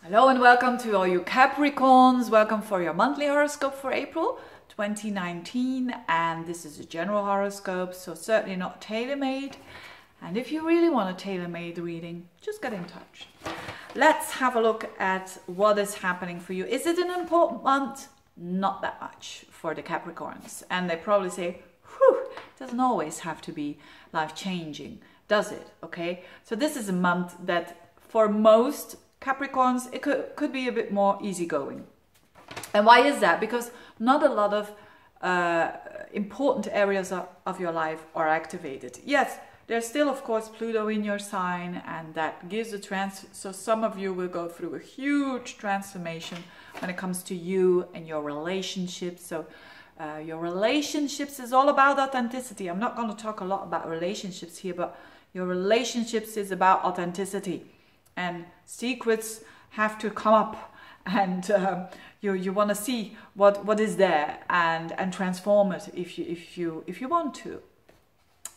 Hello and welcome to all you Capricorns. Welcome for your monthly horoscope for April 2019, and this is a general horoscope, so certainly not tailor-made. And if you really want a tailor-made reading, just get in touch. Let's have a look at what is happening for you. Is it an important month? Not that much for the Capricorns. And they probably say, whew, it doesn't always have to be life-changing, does it? Okay, so this is a month that for most Capricorns, it could be a bit more easygoing. And why is that? Because not a lot of important areas of your life are activated. Yes, there's still, of course, Pluto in your sign, and that gives a so some of you will go through a huge transformation when it comes to you and your relationships. So your relationships is all about authenticity. I'm not going to talk a lot about relationships here, but your relationships is about authenticity. And secrets have to come up, and you want to see what is there and transform it if you want to.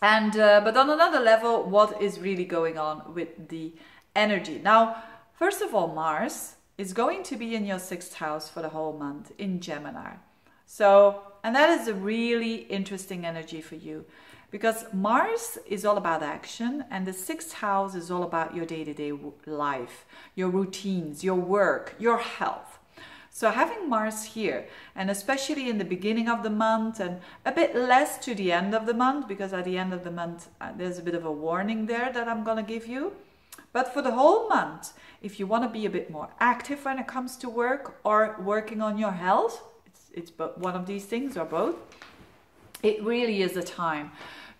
And but on another level, what is really going on with the energy? Now, first of all, Mars is going to be in your 6th house for the whole month in Gemini. So, and that is a really interesting energy for you, because Mars is all about action, and the 6th house is all about your day-to-day life, your routines, your work, your health. So having Mars here, and especially in the beginning of the month and a bit less to the end of the month, because at the end of the month there's a bit of a warning there that I'm going to give you. But for the whole month, if you want to be a bit more active when it comes to work or working on your health, it's one of these things or both, it really is a time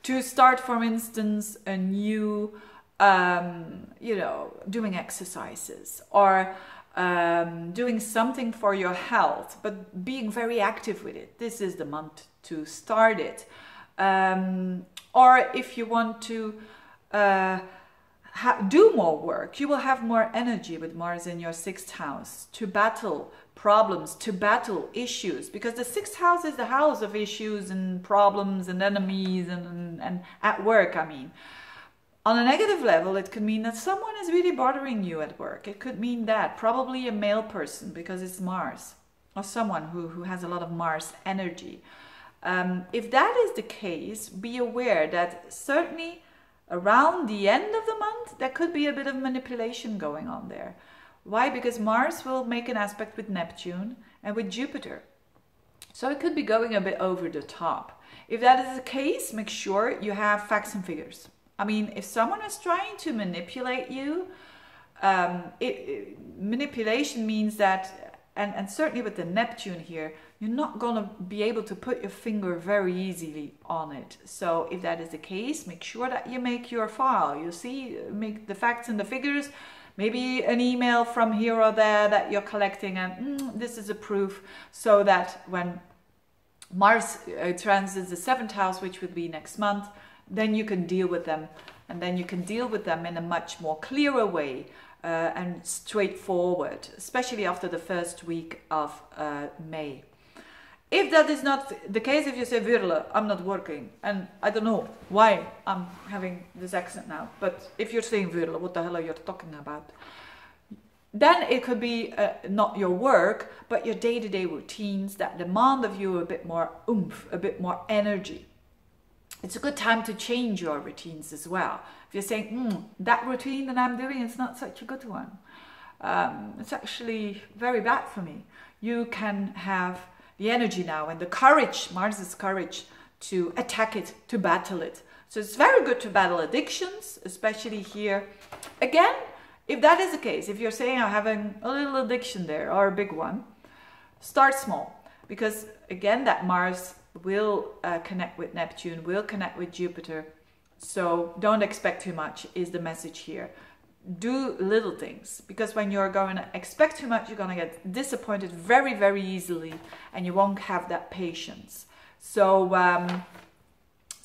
to start, for instance, a new, doing exercises or doing something for your health, but being very active with it. This is the month to start it. Or if you want to do more work, you will have more energy with Mars in your 6th house to battle problems, to battle issues, because the 6th house is the house of issues and problems and enemies and at work. I mean, on a negative level, it could mean that someone is really bothering you at work. It could mean that probably a male person, because it's Mars, or someone who has a lot of Mars energy. If that is the case, be aware that certainly around the end of the month, there could be a bit of manipulation going on there. Why? Because Mars will make an aspect with Neptune and with Jupiter. So it could be going a bit over the top. If that is the case, make sure you have facts and figures. I mean, if someone is trying to manipulate you, manipulation means that, and certainly with the Neptune here, you're not going to be able to put your finger very easily on it. So if that is the case, make sure that you make your file. You see, make the facts and the figures, maybe an email from here or there that you're collecting, and this is a proof, so that when Mars transits the 7th house, which would be next month, then you can deal with them, and then you can deal with them in a much more clearer way and straightforward, especially after the first week of May. If that is not the case, if you say, Veerle, I'm not working, and I don't know why I'm having this accent now, but if you're saying, Veerle, what the hell are you talking about? Then it could be not your work, but your day-to-day routines that demand of you a bit more oomph, a bit more energy. It's a good time to change your routines as well. If you're saying, that routine that I'm doing is not such a good one, it's actually very bad for me, you can have the energy now and the courage, Mars's courage, to attack it, to battle it. So it's very good to battle addictions, especially here. Again, if that is the case, if you're saying I'm having a little addiction there or a big one, start small, because again, that Mars will connect with Neptune, will connect with Jupiter. So don't expect too much is the message here. Do little things, because when you're going to expect too much, you're going to get disappointed very, very easily, and you won't have that patience. So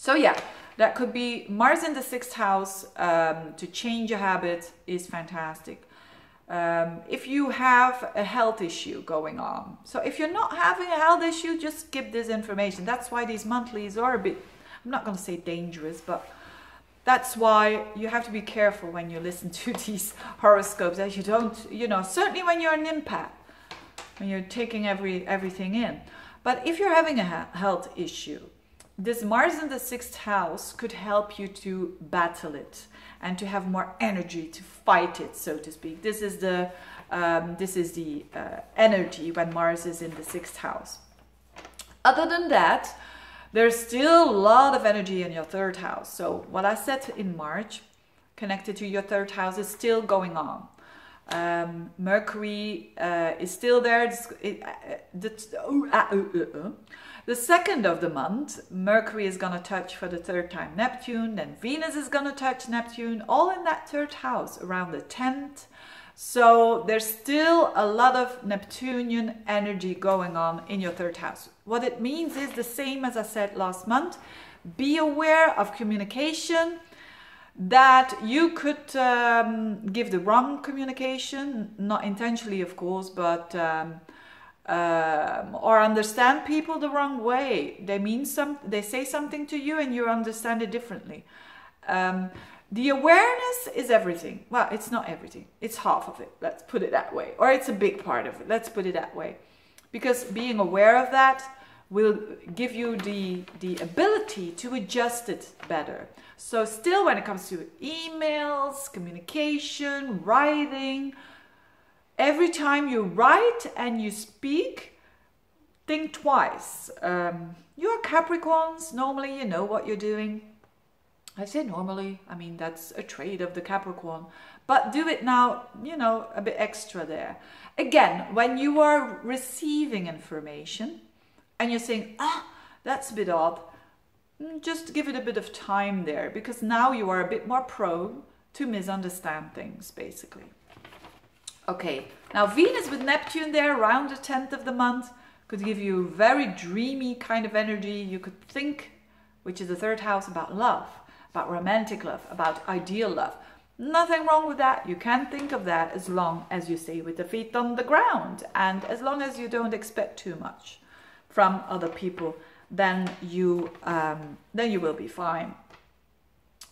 yeah, that could be Mars in the 6th house. To change a habit is fantastic. If you have a health issue going on, so if you're not having a health issue, just skip this information. That's why these monthlies are a bit, I'm not going to say dangerous, but That's why you have to be careful when you listen to these horoscopes, that you don't, you know, certainly when you're an empath, when you're taking everything in. But if you're having a health issue, this Mars in the sixth house could help you to battle it and to have more energy to fight it, so to speak. This is the energy when Mars is in the sixth house. Other than that, there's still a lot of energy in your third house. So what I said in March, connected to your third house, is still going on. Mercury is still there. The second of the month, Mercury is going to touch for the third time Neptune, then Venus is going to touch Neptune, all in that third house around the 10th. So there's still a lot of Neptunian energy going on in your third house. What it means is the same as I said last month. Be aware of communication, that you could give the wrong communication, not intentionally of course, but or understand people the wrong way. They say something to you and you understand it differently. The awareness is everything. Well, it's not everything. It's half of it. Let's put it that way. Or it's a big part of it. Let's put it that way. Because being aware of that will give you the ability to adjust it better. So still when it comes to emails, communication, writing, every time you write and you speak, think twice. You're Capricorns. Normally you know what you're doing. I say normally, I mean, that's a trait of the Capricorn, but do it now, you know, a bit extra there. Again, when you are receiving information and you're saying, that's a bit odd, just give it a bit of time there, because now you are a bit more prone to misunderstand things, basically. Okay, now Venus with Neptune there around the 10th of the month could give you very dreamy kind of energy. You could think, which is the third house, about love, about romantic love, about ideal love. Nothing wrong with that. You can think of that as long as you stay with the feet on the ground, and as long as you don't expect too much from other people, then you will be fine.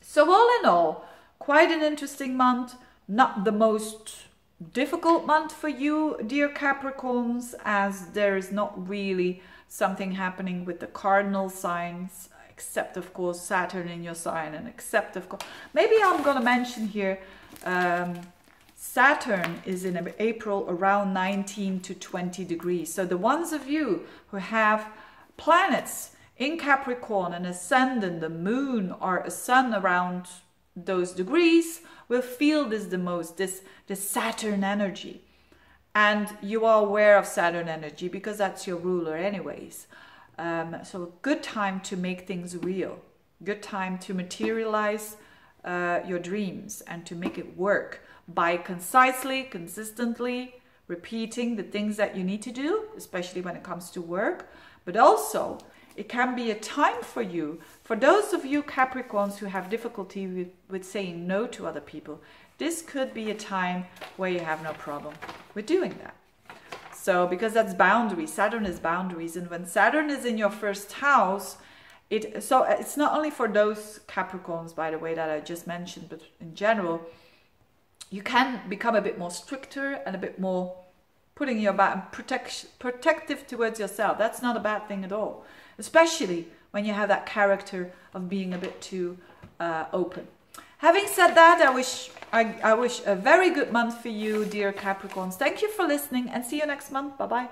So all in all, quite an interesting month. Not the most difficult month for you, dear Capricorns, as there is not really something happening with the cardinal signs, except of course Saturn in your sign, and except of course, maybe I'm going to mention here, Saturn is in April around 19 to 20 degrees. So the ones of you who have planets in Capricorn, an ascendant, the moon or a sun around those degrees, will feel this Saturn energy. And you are aware of Saturn energy because that's your ruler anyways. So good time to make things real. Good time to materialize your dreams and to make it work by concisely, consistently repeating the things that you need to do, especially when it comes to work. But also, it can be a time for you, for those of you Capricorns who have difficulty with saying no to other people, this could be a time where you have no problem with doing that. So, because that's boundaries, Saturn is boundaries, and when Saturn is in your first house, it's not only for those Capricorns, by the way, that I just mentioned, but in general, you can become a bit more stricter and a bit more putting your back, protective towards yourself. That's not a bad thing at all, especially when you have that character of being a bit too open. Having said that, I wish a very good month for you, dear Capricorns. Thank you for listening, and see you next month. Bye-bye.